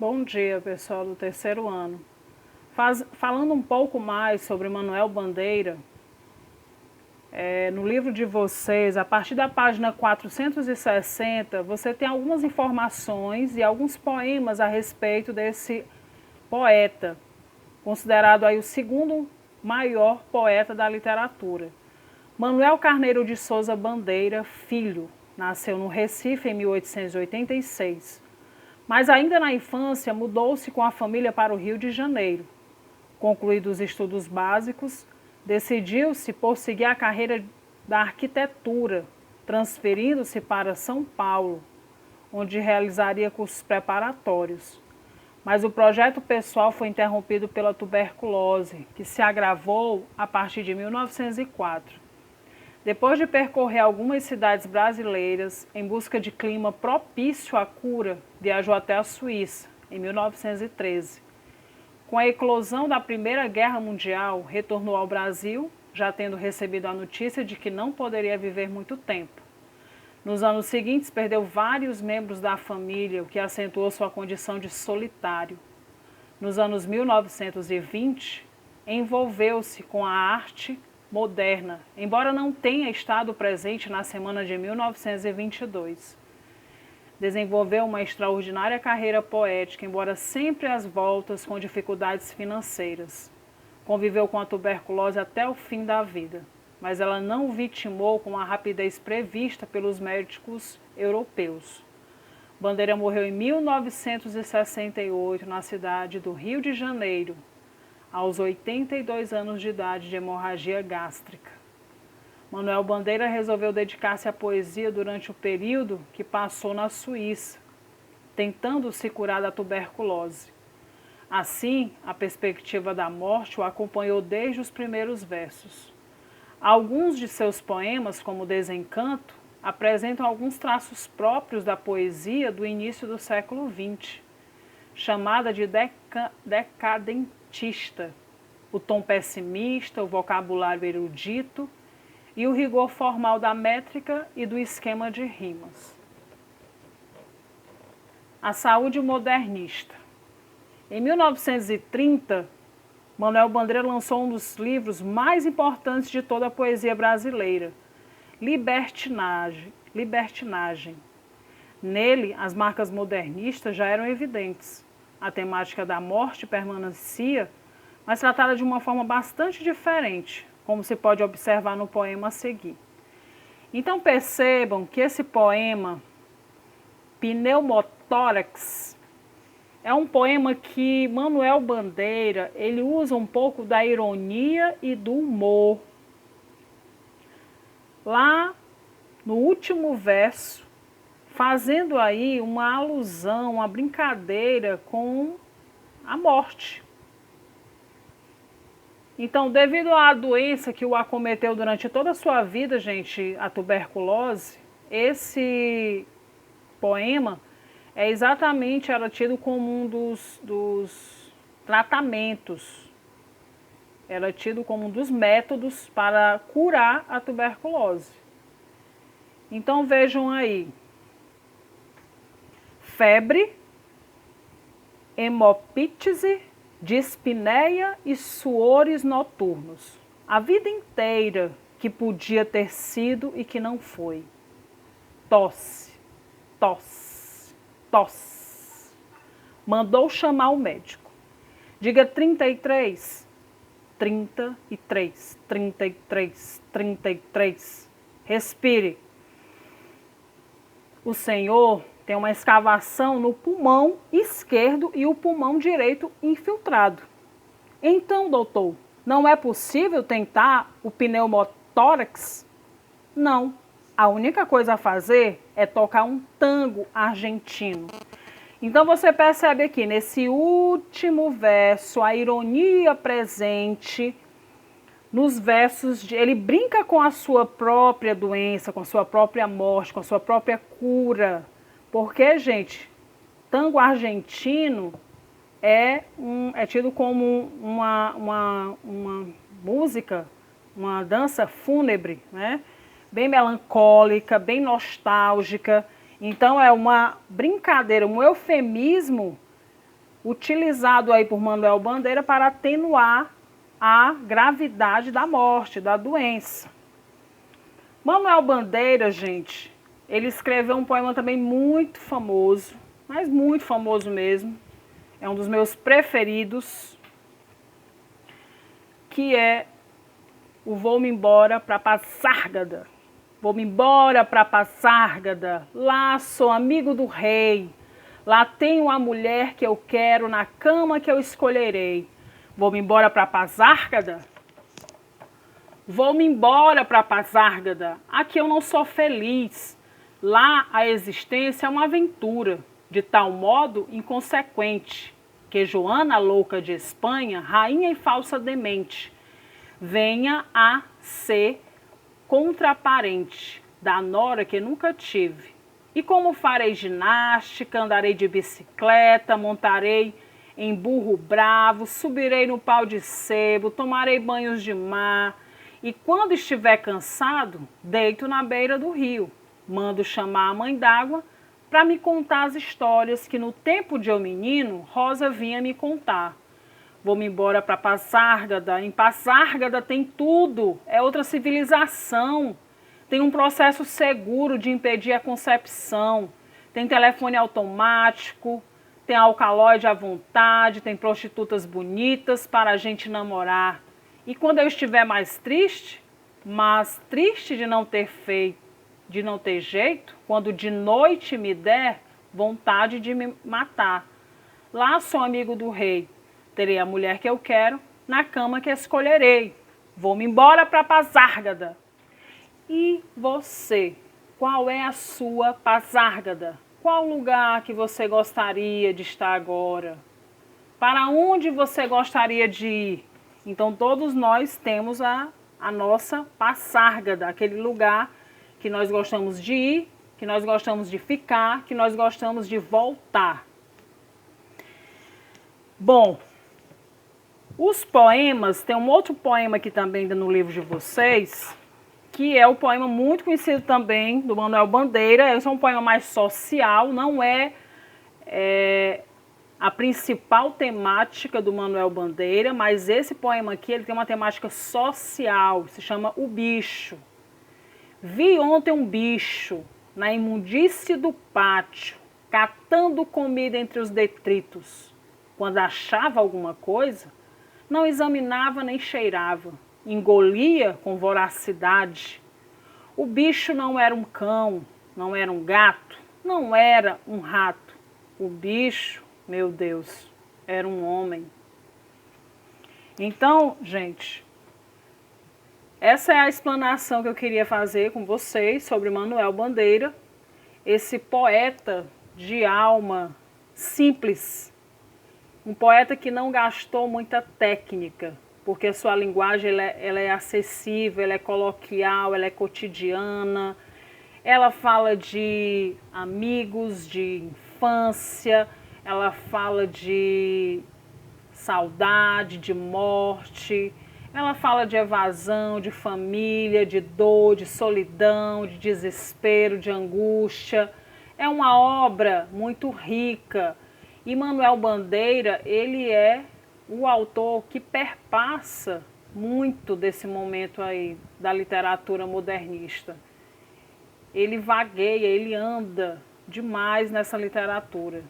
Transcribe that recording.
Bom dia, pessoal do terceiro ano. Falando um pouco mais sobre Manuel Bandeira, no livro de vocês, a partir da página 460, você tem algumas informações e alguns poemas a respeito desse poeta, considerado aí o segundo maior poeta da literatura. Manuel Carneiro de Souza Bandeira, filho, nasceu no Recife em 1886. Mas ainda na infância mudou-se com a família para o Rio de Janeiro. Concluídos os estudos básicos, decidiu-se por seguir a carreira da arquitetura, transferindo-se para São Paulo, onde realizaria cursos preparatórios. Mas o projeto pessoal foi interrompido pela tuberculose, que se agravou a partir de 1904. Depois de percorrer algumas cidades brasileiras em busca de clima propício à cura, viajou até a Suíça, em 1913. Com a eclosão da Primeira Guerra Mundial, retornou ao Brasil, já tendo recebido a notícia de que não poderia viver muito tempo. Nos anos seguintes, perdeu vários membros da família, o que acentuou sua condição de solitário. Nos anos 1920, envolveu-se com a arte moderna, embora não tenha estado presente na semana de 1922. Desenvolveu uma extraordinária carreira poética, embora sempre às voltas com dificuldades financeiras. Conviveu com a tuberculose até o fim da vida, mas ela não o vitimou com a rapidez prevista pelos médicos europeus. Bandeira morreu em 1968 na cidade do Rio de Janeiro, aos 82 anos de idade, de hemorragia gástrica. Manuel Bandeira resolveu dedicar-se à poesia durante o período que passou na Suíça, tentando se curar da tuberculose. Assim, a perspectiva da morte o acompanhou desde os primeiros versos. Alguns de seus poemas, como Desencanto, apresentam alguns traços próprios da poesia do início do século XX, chamada de decadentista, o tom pessimista, o vocabulário erudito e o rigor formal da métrica e do esquema de rimas. A saúde modernista. Em 1930, Manuel Bandeira lançou um dos livros mais importantes de toda a poesia brasileira, Libertinagem. Nele, as marcas modernistas já eram evidentes. A temática da morte permanecia, mas tratada de uma forma bastante diferente, como se pode observar no poema a seguir. Então percebam que esse poema, Pneumotórax, é um poema que Manuel Bandeira, ele usa um pouco da ironia e do humor. Lá no último verso, fazendo aí uma alusão, uma brincadeira com a morte. Então, devido à doença que o acometeu durante toda a sua vida, gente, a tuberculose, esse poema era tido como um dos tratamentos, era tido como um dos métodos para curar a tuberculose. Então, vejam aí, febre, hemopítise, dispneia e suores noturnos. A vida inteira que podia ter sido e que não foi. Tosse, tosse, tosse. Mandou chamar o médico. Diga 33, 33, 33, 33. Respire. O Senhor tem uma escavação no pulmão esquerdo e o pulmão direito infiltrado. Então, doutor, não é possível tentar o pneumotórax? Não. A única coisa a fazer é tocar um tango argentino. Então você percebe aqui, nesse último verso, a ironia presente nos versos, ele brinca com a sua própria doença, com a sua própria morte, com a sua própria cura. Porque, gente, tango argentino é tido como uma música, uma dança fúnebre, né? Bem melancólica, bem nostálgica. Então, é uma brincadeira, um eufemismo utilizado aí por Manuel Bandeira para atenuar a gravidade da morte, da doença. Manuel Bandeira, gente, ele escreveu um poema também muito famoso, mas muito famoso mesmo, é um dos meus preferidos, que é o Vou-me embora para Passárgada. Vou-me embora para Passárgada, lá sou amigo do rei, lá tenho a mulher que eu quero, na cama que eu escolherei. Vou-me embora para Passárgada? Vou-me embora para Passárgada, aqui eu não sou feliz. Lá a existência é uma aventura, de tal modo inconsequente, que Joana, louca de Espanha, rainha e falsa demente, venha a ser contraparente da nora que nunca tive. E como farei ginástica, andarei de bicicleta, montarei em burro bravo, subirei no pau de sebo, tomarei banhos de mar, e quando estiver cansado, deito na beira do rio, mando chamar a mãe d'água para me contar as histórias que no tempo de eu menino, Rosa vinha me contar. Vou-me embora para Passárgada, em Passárgada tem tudo, é outra civilização, tem um processo seguro de impedir a concepção, tem telefone automático, tem alcaloide à vontade, tem prostitutas bonitas para a gente namorar. E quando eu estiver mais triste, mas triste de não ter feito, de não ter jeito, quando de noite me der vontade de me matar, lá sou amigo do rei, terei a mulher que eu quero, na cama que escolherei. Vou-me embora para Passárgada. E você, qual é a sua Passárgada? Qual lugar que você gostaria de estar agora? Para onde você gostaria de ir? Então todos nós temos a nossa Passárgada, aquele lugar que nós gostamos de ir, que nós gostamos de ficar, que nós gostamos de voltar. Bom, os poemas, tem um outro poema aqui também no livro de vocês, que é o poema muito conhecido também do Manuel Bandeira. Esse é um poema mais social, não é a principal temática do Manuel Bandeira, mas esse poema aqui ele tem uma temática social, se chama O Bicho. Vi ontem um bicho na imundície do pátio, catando comida entre os detritos. Quando achava alguma coisa, não examinava nem cheirava, engolia com voracidade. O bicho não era um cão, não era um gato, não era um rato. O bicho, meu Deus, era um homem. Então, gente, essa é a explanação que eu queria fazer com vocês sobre Manuel Bandeira, esse poeta de alma simples, um poeta que não gastou muita técnica, porque a sua linguagem ela é acessível, ela é coloquial, ela é cotidiana, ela fala de amigos, de infância, ela fala de saudade, de morte, ela fala de evasão, de família, de dor, de solidão, de desespero, de angústia. É uma obra muito rica. E Manuel Bandeira, ele é o autor que perpassa muito desse momento aí da literatura modernista. Ele vagueia, ele anda demais nessa literatura.